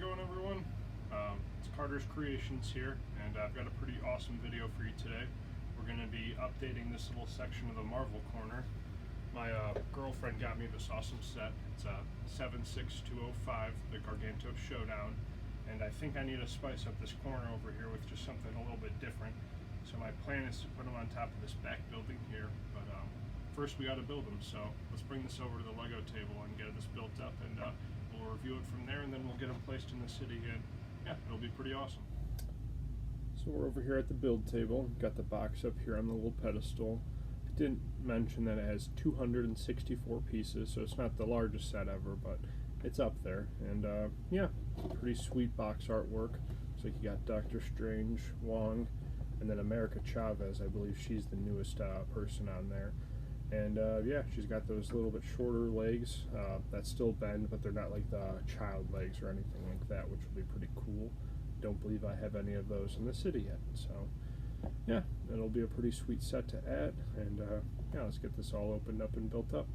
it going, everyone? It's Carter's Creations here, and I've got a pretty awesome video for you today. We're going to be updating this little section of the Marvel corner. My girlfriend got me this awesome set. It's a 76205, the Gargantos Showdown, and I think I need to spice up this corner over here with just something a little bit different. So my plan is to put them on top of this back building here, but first we got to build them. So let's bring this over to the Lego table and get this built up, and we'll review it from there, and then we'll get them placed in the city, and yeah, it'll be pretty awesome. So we're over here at the build table. Got the box up here on the little pedestal. I didn't mention that it has 264 pieces, so it's not the largest set ever, but it's up there. And yeah, pretty sweet box artwork. So you got Doctor Strange, Wong, and then America Chavez. I believe she's the newest person on there. And yeah, she's got those little bit shorter legs that still bend, but they're not like the child legs or anything like that, which will be pretty cool. Don't believe I have any of those in the city yet. So yeah, it'll be a pretty sweet set to add. And yeah, let's get this all opened up and built up.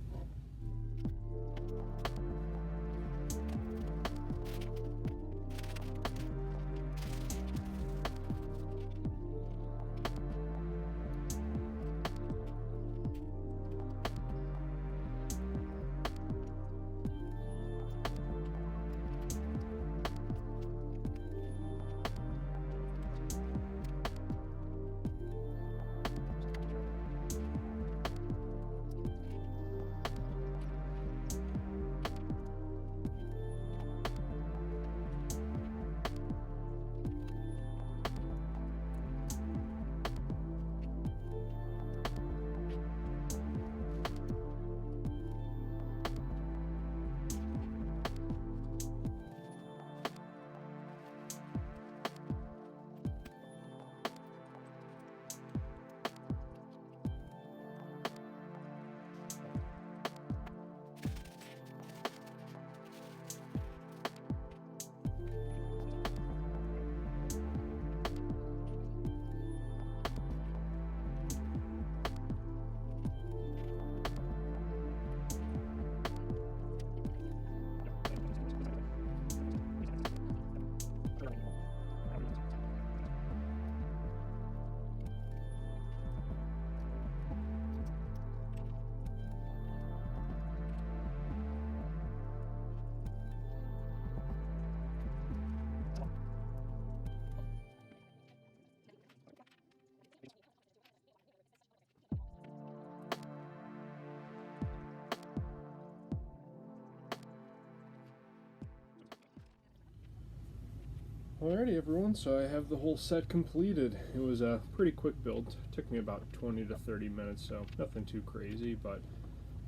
Alrighty everyone, so I have the whole set completed. It was a pretty quick build. It took me about 20 to 30 minutes, so nothing too crazy, but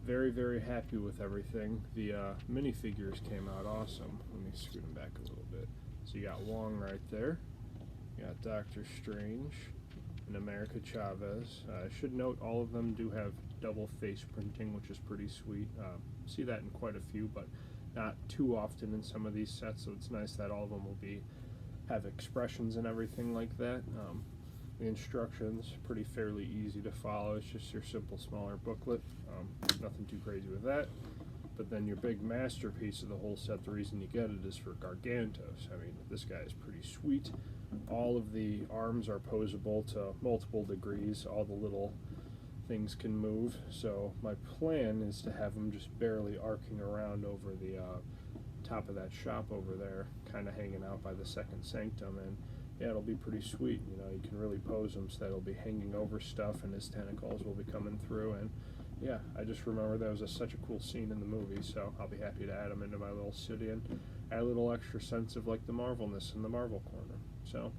very, very happy with everything. The minifigures came out awesome. Let me scoot them back a little bit. So you got Wong right there. You got Doctor Strange and America Chavez. I should note all of them do have double face printing, which is pretty sweet. See that in quite a few, but not too often in some of these sets, so it's nice that all of them will have expressions and everything like that. The instructions pretty fairly easy to follow. It's just your simple smaller booklet. Nothing too crazy with that. But then your big masterpiece of the whole set, the reason you get it is for Gargantos. I mean, this guy is pretty sweet. All of the arms are posable to multiple degrees. All the little things can move. So my plan is to have them just barely arcing around over the top of that shop over there, kind of hanging out by the second sanctum, and yeah, it'll be pretty sweet. You know, you can really pose him so that it'll be hanging over stuff and his tentacles will be coming through, and yeah, I just remember that was such a cool scene in the movie, so I'll be happy to add him into my little city and add a little extra sense of like the Marvelness in the Marvel corner. So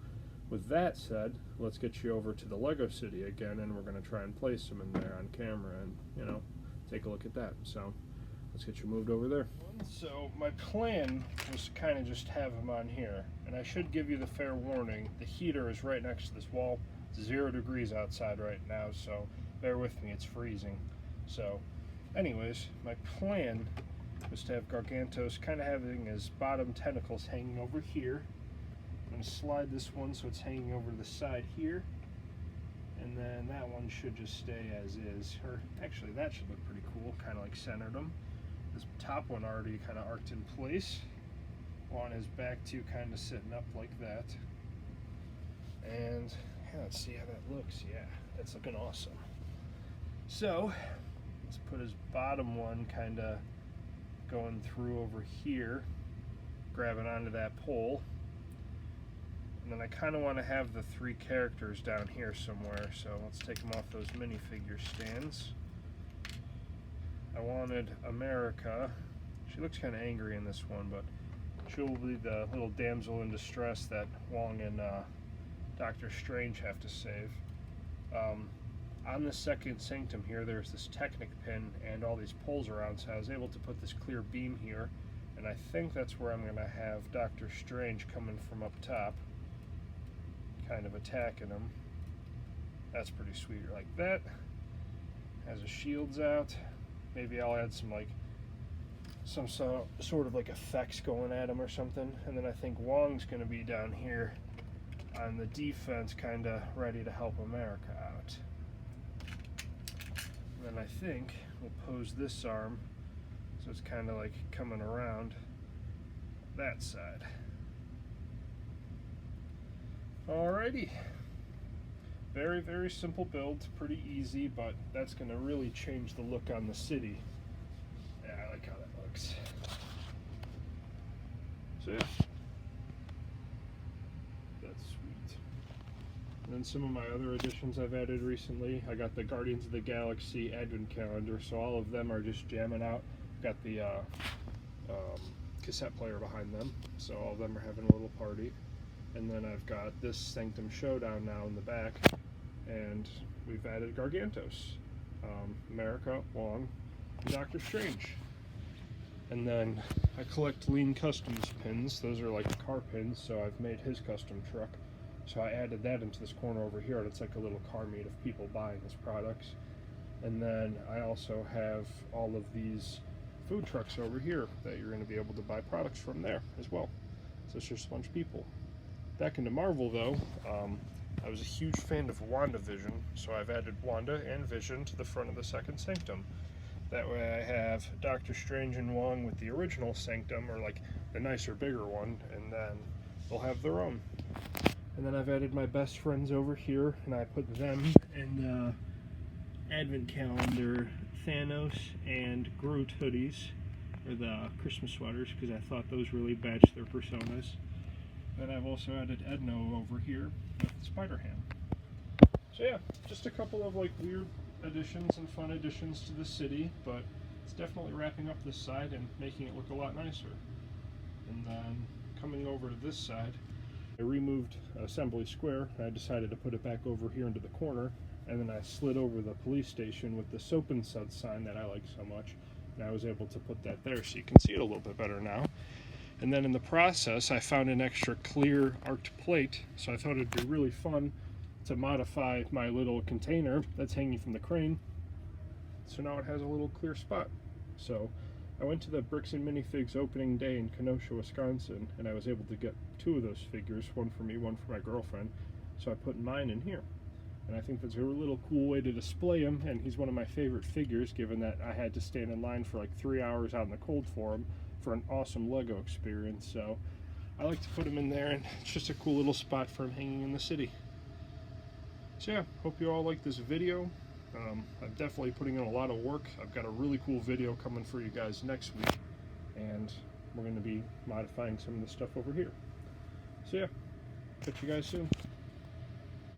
with that said, let's get you over to the Lego City again, and we're going to try and place them in there on camera and, you know, take a look at that. So let's get you moved over there. So my plan was to kind of just have them on here, and I should give you the fair warning, the heater is right next to this wall. It's 0 degrees outside right now, so bear with me, it's freezing. So anyways, my plan was to have Gargantos kind of having his bottom tentacles hanging over here. I'm going to slide this one so it's hanging over to the side here, and then that one should just stay as is. Or actually, that should look pretty cool, kind of like centered them. This top one already kind of arced in place. on his back too, kind of sitting up like that. And yeah, let's see how that looks. Yeah, that's looking awesome. So let's put his bottom one kind of going through over here, grabbing onto that pole. And then I kind of want to have the three characters down here somewhere, so let's take them off those minifigure stands. I wanted America. She looks kind of angry in this one, but she'll be the little damsel in distress that Wong and Dr. Strange have to save. On the second sanctum here, there's this Technic pin and all these poles around, so I was able to put this clear beam here, and I think that's where I'm going to have Dr. Strange coming from up top, kind of attacking him. That's pretty sweet, like that. Has his shields out. Maybe I'll add some sort of like effects going at him or something, and then I think Wong's going to be down here on the defense, kind of ready to help America out. And then I think we'll pose this arm so it's kind of like coming around that side. Alrighty. Very, very simple build, pretty easy, but that's going to really change the look on the city. Yeah, I like how that looks. So yeah. That's sweet. And then some of my other additions I've added recently, I got the Guardians of the Galaxy Advent Calendar, so all of them are just jamming out. Got the cassette player behind them, so all of them are having a little party. And then I've got this Sanctum Showdown now in the back, and we've added Gargantos, America, Wong, and Dr. Strange. And then I collect Lean Customs pins. Those are like car pins, so I've made his custom truck. So I added that into this corner over here, and it's like a little car made of people buying his products. And then I also have all of these food trucks over here that you're going to be able to buy products from there as well. So it's just a bunch of people. Back into Marvel though, I was a huge fan of WandaVision, so I've added Wanda and Vision to the front of the second Sanctum. That way I have Doctor Strange and Wong with the original Sanctum, or like the nicer, bigger one, and then they'll have their own. And then I've added my best friends over here, and I put them in the Advent Calendar Thanos and Groot hoodies, or the Christmas sweaters, because I thought those really badged their personas. Then I've also added Edno over here with Spider-Ham. So yeah, just a couple of like weird additions and fun additions to the city, but it's definitely wrapping up this side and making it look a lot nicer. And then coming over to this side, I removed Assembly Square. I decided to put it back over here into the corner, and then I slid over the police station with the Soap and Suds sign that I like so much, and I was able to put that there so you can see it a little bit better now. And then in the process, I found an extra clear arced plate, so I thought it'd be really fun to modify my little container that's hanging from the crane, so now it has a little clear spot. So I went to the Bricks and Minifigs opening day in Kenosha, Wisconsin, and I was able to get two of those figures, one for me, one for my girlfriend, so I put mine in here. And I think that's a little cool way to display him, and he's one of my favorite figures, given that I had to stand in line for like 3 hours out in the cold for him for an awesome Lego experience. So I like to put him in there, and it's just a cool little spot for him hanging in the city. So yeah, hope you all like this video. I'm definitely putting in a lot of work. I've got a really cool video coming for you guys next week, and we're going to be modifying some of the stuff over here. So yeah, catch you guys soon.